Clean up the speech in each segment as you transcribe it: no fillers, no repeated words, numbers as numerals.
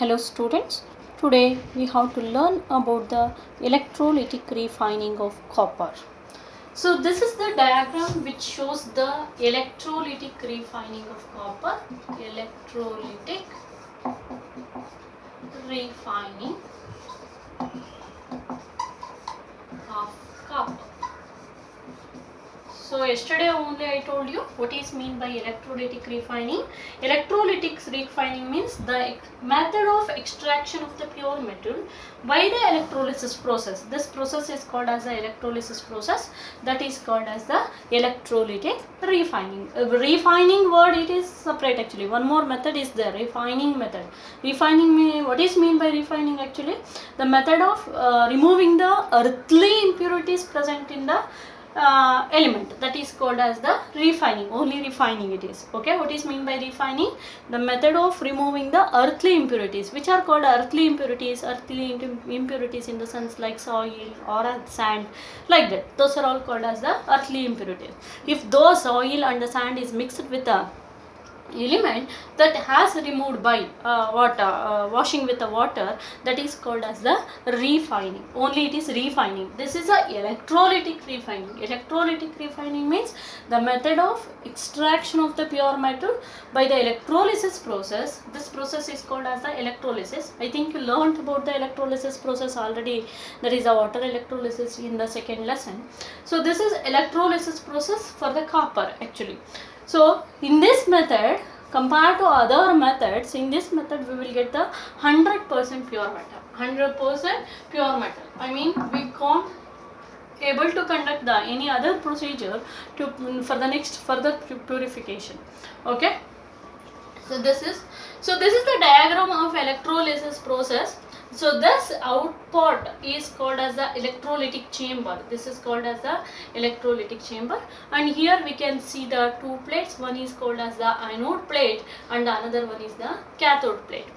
Hello students, today we have to learn about the electrolytic refining of copper. So this is the diagram which shows the electrolytic refining of copper. Electrolytic refining of copper. So yesterday only I told you what is mean by electrolytic refining. Electrolytic refining means the method of extraction of the pure metal by the electrolysis process. This process is called as the electrolysis process, that is called as the electrolytic refining. Refining word it is separate actually. One more method is the refining method. Refining what is mean by refining actually? The method of removing the earthly impurities present in the element, that is called as the refining. Only refining it is. Okay, what is mean by refining? The method of removing the earthly impurities. Which are called earthly impurities? Earthly impurities in the sense like soil or sand, like that. Those are all called as the earthly impurities. If those soil and the sand is mixed with a element that has removed by washing with the water, that is called as the refining. Only it is refining. This is a electrolytic refining. Electrolytic refining means the method of extraction of the pure metal by the electrolysis process. This process is called as the electrolysis. I think you learnt about the electrolysis process already. That is the water electrolysis in the second lesson. So this is electrolysis process for the copper actually. So in this method, compared to other methods, in this method we will get the 100% pure metal. 100% pure metal. I mean we can't able to conduct the any other procedure to for the next further purification. Okay. So this is the diagram of electrolysis process. So this output is called as the electrolytic chamber. This is called as the electrolytic chamber, and here we can see the two plates. One is called as the anode plate and another one is the cathode plate.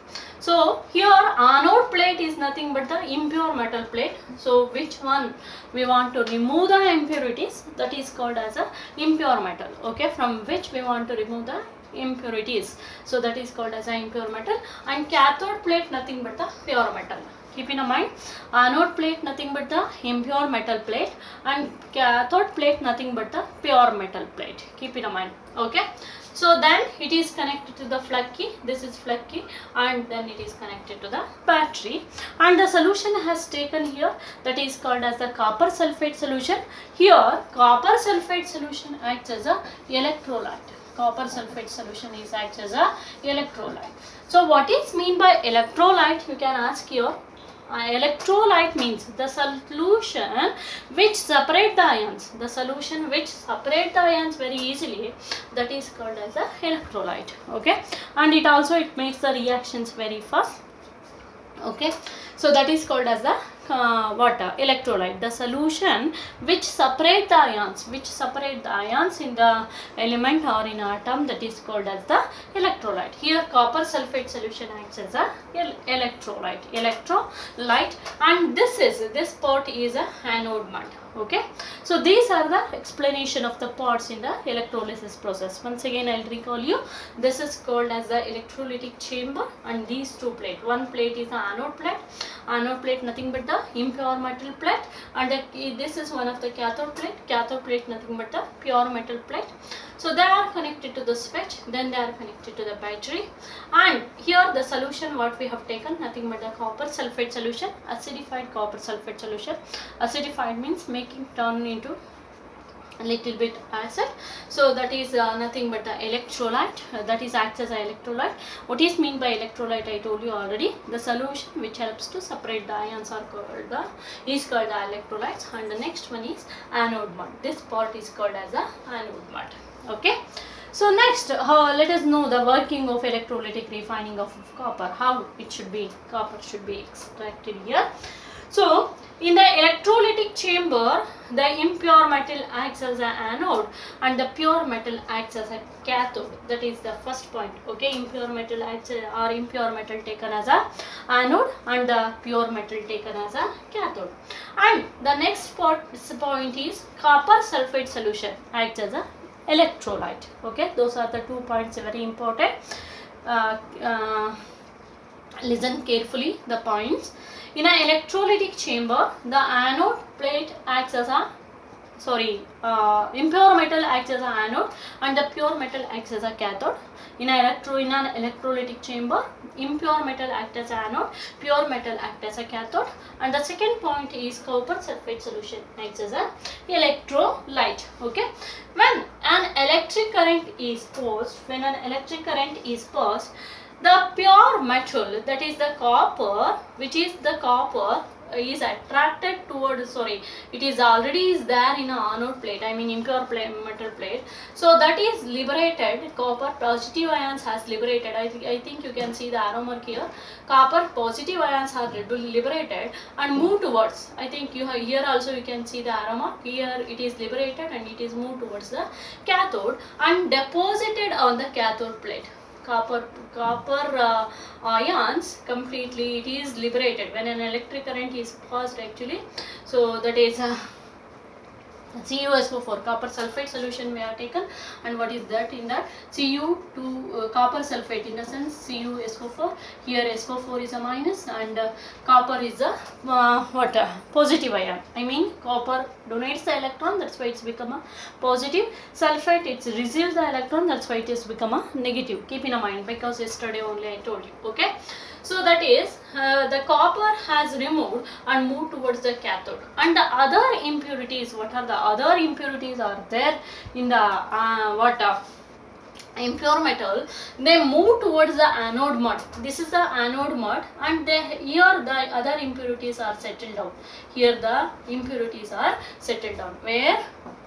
So here anode plate is nothing but the impure metal plate. So which one we want to remove the impurities, that is called as a impure metal. Okay, from which we want to remove the impurities, so that is called as a impure metal. And cathode plate nothing but the pure metal. Keep in mind, anode plate nothing but the impure metal plate and cathode plate nothing but the pure metal plate. Keep in mind. Okay. So then it is connected to the plug key. This is plug key, and then it is connected to the battery. And the solution has taken here, that is called as the copper sulfate solution. Here copper sulfate solution acts as a electrolyte. Copper sulfate solution is acts as a electrolyte. So what is mean by electrolyte? You can ask here. Electrolyte means the solution which separate the ions. The solution which separate the ions very easily, that is called as a electrolyte. Okay, and it also it makes the reactions very fast. Okay, so that is called as the electrolyte. The solution which separate the ions, in the element or in atom, that is called as the electrolyte. Here copper sulfate solution acts as a electrolyte, and this part is a anode mud. Okay, so these are the explanation of the parts in the electrolysis process. Once again I will recall you. This is called as the electrolytic chamber, and these two plates. One plate is the anode plate. Anode plate nothing but the impure metal plate, and this is one of the cathode plate. Cathode plate nothing but the pure metal plate. So they are connected to the switch, then they are connected to the battery, and here the solution what we have taken nothing but the copper sulfate solution, acidified copper sulfate solution. Acidified means making turn into a little bit acid. So that is nothing but the electrolyte, that is acts as an electrolyte. What is mean by electrolyte I told you already. The solution which helps to separate the ions are called the electrolytes, and the next one is anode mud. This part is called as a anode mud. Okay. So next let us know the working of electrolytic refining of copper, how it should be, copper should be extracted here. So in the electrolytic chamber, the impure metal acts as an anode and the pure metal acts as a cathode. That is the first point. Okay, impure metal acts or impure metal taken as a anode and the pure metal taken as a cathode. And the next point is copper sulfate solution acts as a electrolyte. Okay, those are the 2 points very important. Listen carefully the points. In an electrolytic chamber, the anode plate acts as a impure metal acts as an anode and the pure metal acts as a cathode. In an electrolytic chamber, impure metal acts as an anode, pure metal acts as a cathode. And the second point is copper sulfate solution acts as an electrolyte. Okay. When an electric current is passed, the pure metal, that is the copper, is attracted towards, it is already is there in a anode plate, I mean impure metal plate. So that is liberated, copper positive ions has liberated. I think you can see the arrow mark here. Copper positive ions are liberated and move towards, I think here also you can see the arrow mark. Here it is liberated and it is moved towards the cathode and deposited on the cathode plate. Copper ions completely, it is liberated when an electric current is passed actually. So that is CuSO4, copper sulfate solution we have taken, and what is that in that Cu2 copper sulfate, in the sense CuSO4. Here SO4 is a minus and copper is a positive ion. I mean copper donates the electron, that's why it's become a positive. Sulfate, it receives the electron, that's why it has become a negative. Keep in mind, because yesterday only I told you. Okay. So that is the copper has removed and moved towards the cathode. And the other impurities, what are the other impurities are there in the impure metal? They move towards the anode mud. This is the anode mud, and here the other impurities are settled down. Here the impurities are settled down. Where?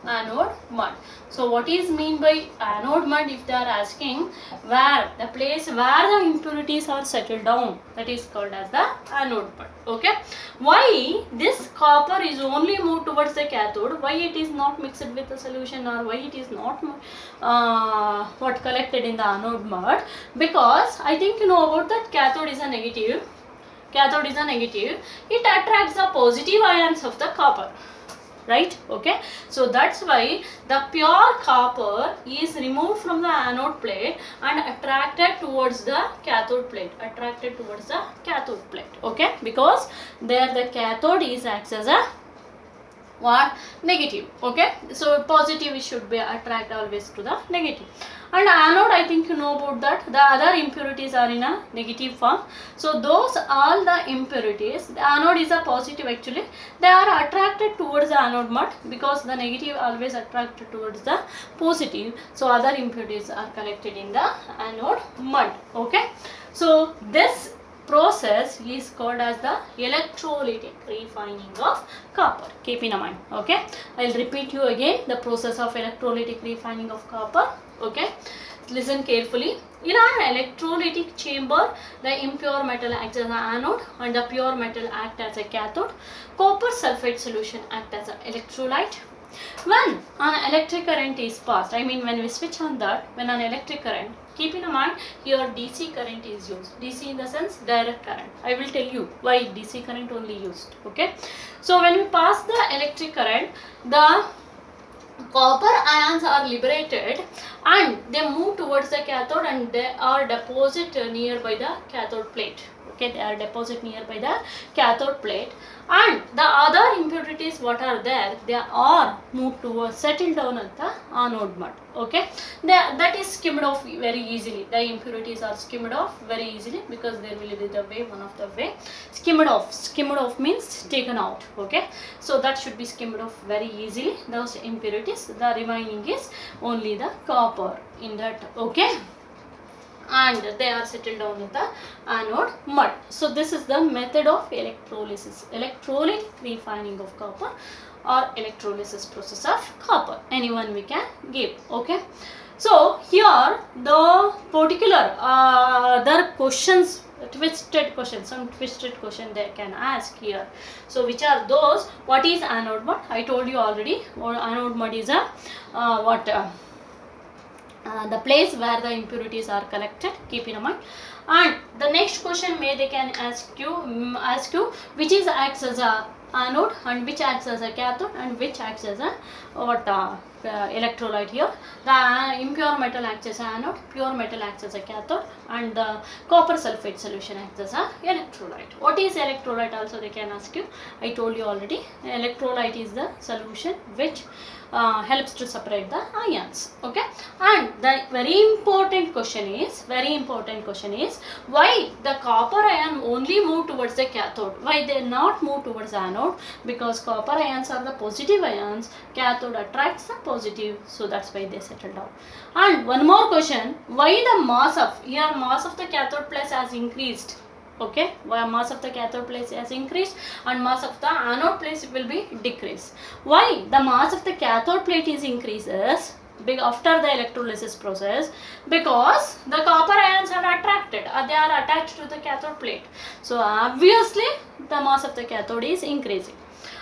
Anode mud. So what is mean by anode mud? If they are asking, where the place where the impurities are settled down, that is called as the anode mud. Okay. Why this copper is only moved towards the cathode? Why it is not mixed with the solution, or why it is not collected in the anode mud? Because I think you know about that, cathode is a negative. It attracts the positive ions of the copper. Right. Okay. So that's why the pure copper is removed from the anode plate and attracted towards the cathode plate. Okay. Because there the cathode is acts as a negative. Okay. So positive should be attract always to the negative. And anode, I think you know about that, the other impurities are in a negative form. So those all the impurities, the anode is a positive actually, they are attracted towards the anode mud, because the negative always attracted towards the positive. So other impurities are collected in the anode mud. Okay. So this process is called as the electrolytic refining of copper. Keep in mind. Okay. I will repeat you again the process of electrolytic refining of copper. Okay. Listen carefully. In an electrolytic chamber, the impure metal acts as an anode and the pure metal acts as a cathode. Copper sulfate solution acts as an electrolyte. When an electric current is passed, I mean when we switch on that, when an electric current, keep in mind here DC current is used. DC in the sense direct current. I will tell you why DC current only used. Okay. So when we pass the electric current, the copper ions are liberated and they move towards the cathode and they are deposited nearby the cathode plate. Okay, they are deposited nearby the cathode plate, and the other impurities what are there, they are moved towards, settled down at the anode mud. Okay, that is skimmed off very easily. The impurities are skimmed off very easily because there will be the way, one of the way skimmed off means taken out. Okay, so that should be skimmed off very easily, those impurities. The remaining is only the copper in that. Okay, and they are settled down with the anode mud. So this is the method of electrolysis, electrolytic refining of copper, or electrolysis process of copper. Anyone we can give. Okay. So here the particular other questions, some twisted question they can ask here. So which are those? What is anode mud? I told you already. Anode mud is a the place where the impurities are collected. Keep in mind. And the next question they can ask you which is acts as a anode and which acts as a cathode and which acts as a electrolyte here. The impure metal acts as anode, pure metal acts as a cathode, and the copper sulfate solution acts as a electrolyte. What is electrolyte also they can ask you. I told you already. Electrolyte is the solution which helps to separate the ions. Okay, and the very important question is why the copper ion only move towards the cathode, why they not move towards the anode? Because copper ions are the positive ions, cathode attracts the positive, so that's why they settle down. And one more question, why the mass of the cathode plus has increased? Okay, where mass of the cathode plate has increased and mass of the anode plate will be decreased. Why the mass of the cathode plate is increases after the electrolysis process? Because the copper ions are attracted, they are attached to the cathode plate, so obviously the mass of the cathode is increasing.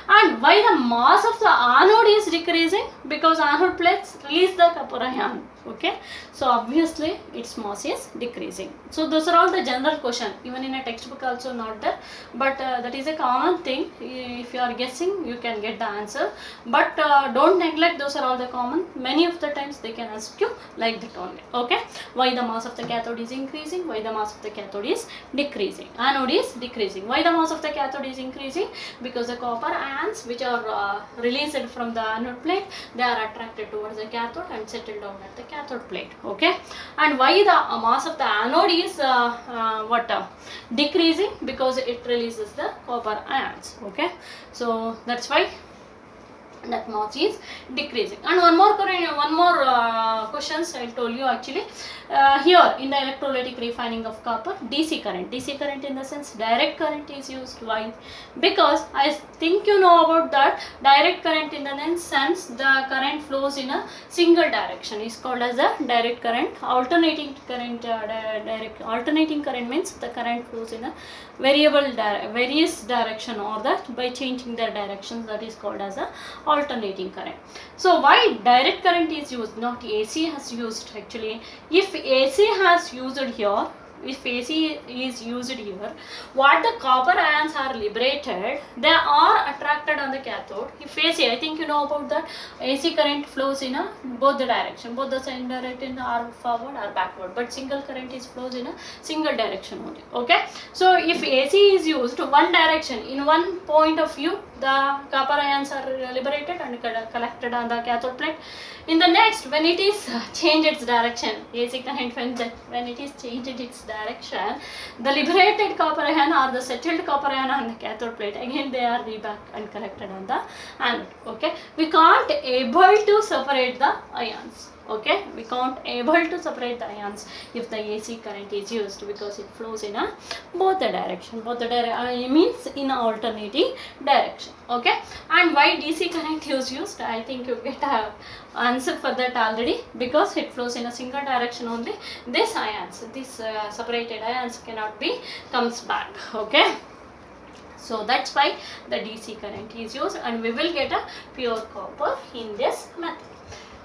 And why the mass of the anode is decreasing? Because anode plates release the copper ion. Okay, so obviously its mass is decreasing. So those are all the general question, even in a textbook also not there, but that is a common thing. If you are guessing, you can get the answer, but don't neglect, those are all the common. Many of the times they can ask you like that only. Okay, why the mass of the cathode is increasing, why the mass of the cathode is decreasing, anode is decreasing. Why the mass of the cathode is increasing? Because the copper ions which are released from the anode plate, they are attracted towards the cathode and settle down at the cathode plate. Okay, and why the mass of the anode is decreasing? Because it releases the copper ions. Okay, so that's why that mass is decreasing. And one more questions I told you actually. Here in the electrolytic refining of copper, DC current in the sense direct current is used. Why? Because I think you know about that. Direct current in the sense the current flows in a single direction is called as a direct current. Alternating current means the current flows in a various direction, or that by changing their directions, that is called as a alternating current. So why direct current is used, not AC has used actually? If AC has used here, if AC is used here, what the copper ions are liberated, they are attracted on the cathode. If AC, I think you know about that, AC current flows in a both the direction, both the same direction are forward or backward, but single current is flows in a single direction only. Okay, so if AC is used one direction, in one point of view the copper ions are liberated and collected on the cathode plate. In the next, when it is changed its direction, AC current when it is changed its direction, the liberated copper ion or the settled copper ion on the cathode plate, again they are reback and collected on the anode. Okay, we can't able to separate the ions. Okay, we can't able to separate the ions if the AC current is used, because it flows in a both the direction, means in a alternating direction. Okay, and why DC current is used, I think you get a answer for that already, because it flows in a single direction only. This ions, separated ions cannot be comes back. Okay, so that's why the DC current is used, and we will get a pure copper in this method.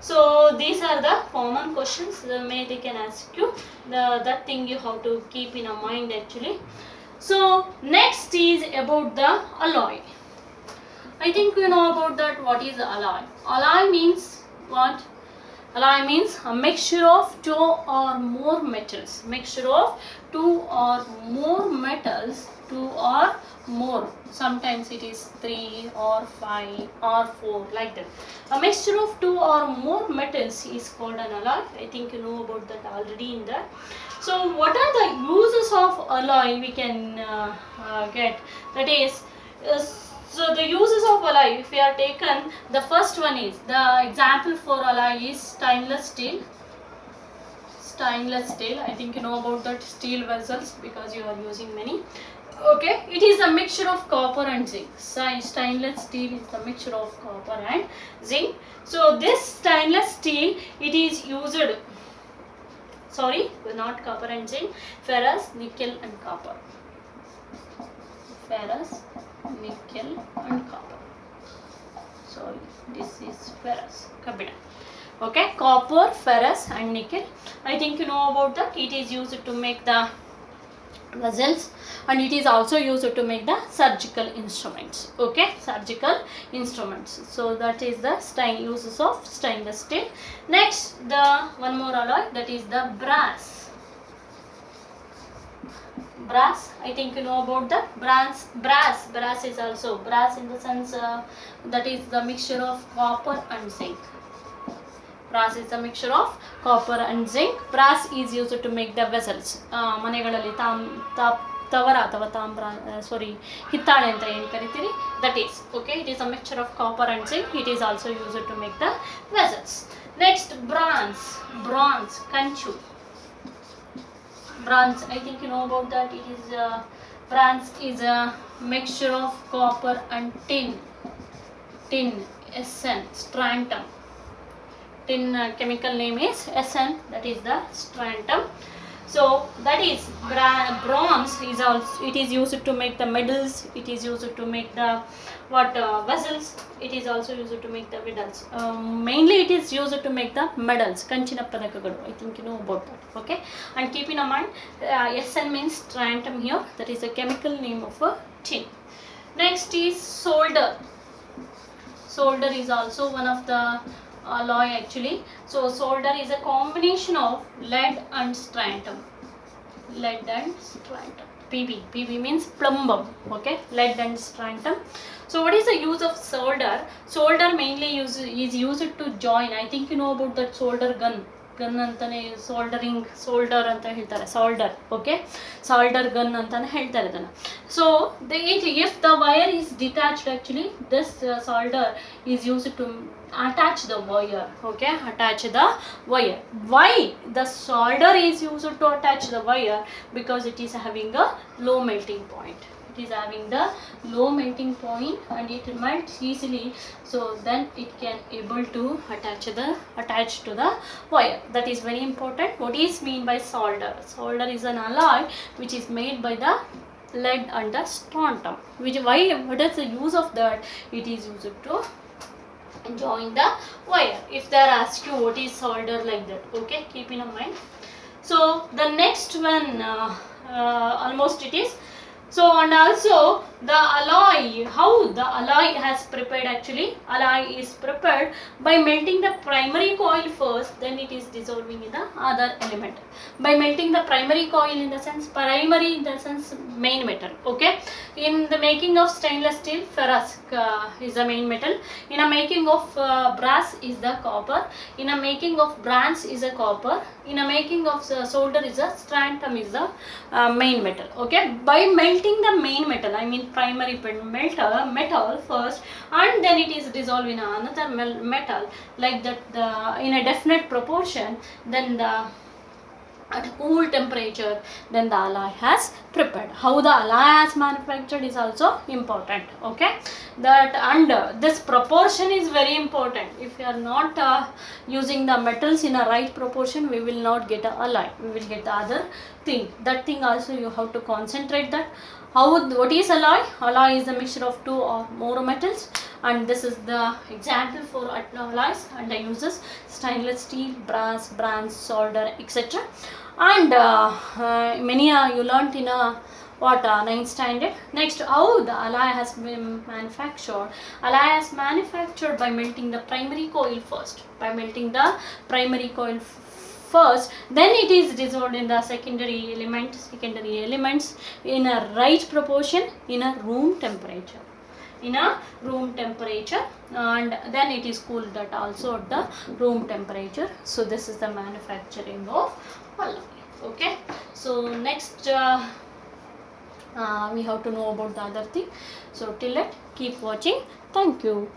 So these are the common questions they can ask you. That thing you have to keep in your mind actually. So next is about the alloy. I think you know about that. What is alloy? Alloy means what? Alloy means a mixture of two or more metals. Mixture of two or more metals, two or more. Sometimes it is 3 or 5 or 4 like that. A mixture of two or more metals is called an alloy. I think you know about that already in that. So what are the uses of alloy we can get? That is, so the uses of alloy, if we are taken, the first one is, the example for alloy is stainless steel. Stainless steel, I think you know about that, steel vessels, because you are using many. Okay, it is a mixture of copper and zinc. Stainless steel is the mixture of copper and zinc. So this stainless steel, it is used, not copper and zinc, ferrous, nickel and copper. Ferrous, nickel and copper. Sorry, this is ferrous, kabina. Okay, copper, ferrous and nickel. I think you know about that. It is used to make the vessels, and it is also used to make the surgical instruments. Okay, surgical instruments. So that is the uses of stainless steel. Next, the one more alloy, that is the brass. Brass, I think you know about the brass is also brass in the sense that is the mixture of copper and zinc. Brass is a mixture of copper and zinc. Brass is used to make the vessels. ಮನೆಗಳಲ್ಲಿ ತವರ ಅಥವಾ ತಾಮ್ರ ಹಿತ್ತಾಳೆ ಅಂತ ಏನು ಕರಿತೀರಿ, that is okay. It is a mixture of copper and zinc. It is also used to make the vessels. Next, bronze, kanchu. Bronze, I think you know about that. It is bronze is a mixture of copper and tin, Sn, strontium. Tin chemical name is Sn, that is the strontium. So that is bronze is also, it is used to make the medals, it is used to make the vessels, it is also used to make the medals. Mainly it is used to make the medals, kanchina padakagalu. I think you know about that. Okay, and keep in mind Sn means strontium here, that is a chemical name of a tin. Next is solder. Solder is also one of the alloy actually. So solder is a combination of lead and strontium. Pb means plumbum. Okay, lead and strontium. So what is the use of solder? Solder mainly is used to join. I think you know about that solder gun ಅಂತಾನೆ solder ಅಂತ ಹೇಳ್ತಾರೆ, solder. Okay, solder gun ಅಂತಾನೆ ಹೇಳ್ತಾರೆ ಅದನ್ನ. So if the wire is detached, actually this solder is used to attach the wire. Okay, attach the wire. Why the solder is used to attach the wire? Because it is having a low melting point. It is having the low melting point and it melts easily, so then it can able to attach to the wire. That is very important. What is mean by solder? Solder is an alloy which is made by the lead and the strontium. What is the use of that? It is used to join the wire. If they ask you what is solder, like that. Okay, keep in mind. So the next one almost it is. So and also the alloy, how the alloy has prepared actually. Alloy is prepared by melting the primary coil first, then it is dissolving in the other element. By melting the primary coil, in the sense primary in the sense main metal. Okay, in the making of stainless steel, ferrous is the main metal. In a making of brass is the copper. In a making of bronze is a copper. In a making of solder is a strontium is the main metal. Okay, by melting the main metal, I mean primary metal first, and then it is dissolved in another metal, like that in a definite proportion, then at a cool temperature, then the alloy has prepared. How the alloy has manufactured is also important. Okay, that and this proportion is very important. If you are not using the metals in a right proportion, we will not get a alloy, we will get the other thing. That thing also you have to concentrate that. What is alloy? Alloy is a mixture of two or more metals, and this is the example for alloys, and I uses stainless steel, brass, bronze, solder, etc. And many you learnt in a 9th standard. Next, how the alloy has been manufactured. Alloy is manufactured by melting the primary coil first. By melting the primary coil first, then it is dissolved in the secondary elements in a right proportion in a room temperature. And then it is cooled that also at the room temperature. So this is the manufacturing of alloy. Okay, so next we have to know about the other thing. So till that, keep watching. Thank you.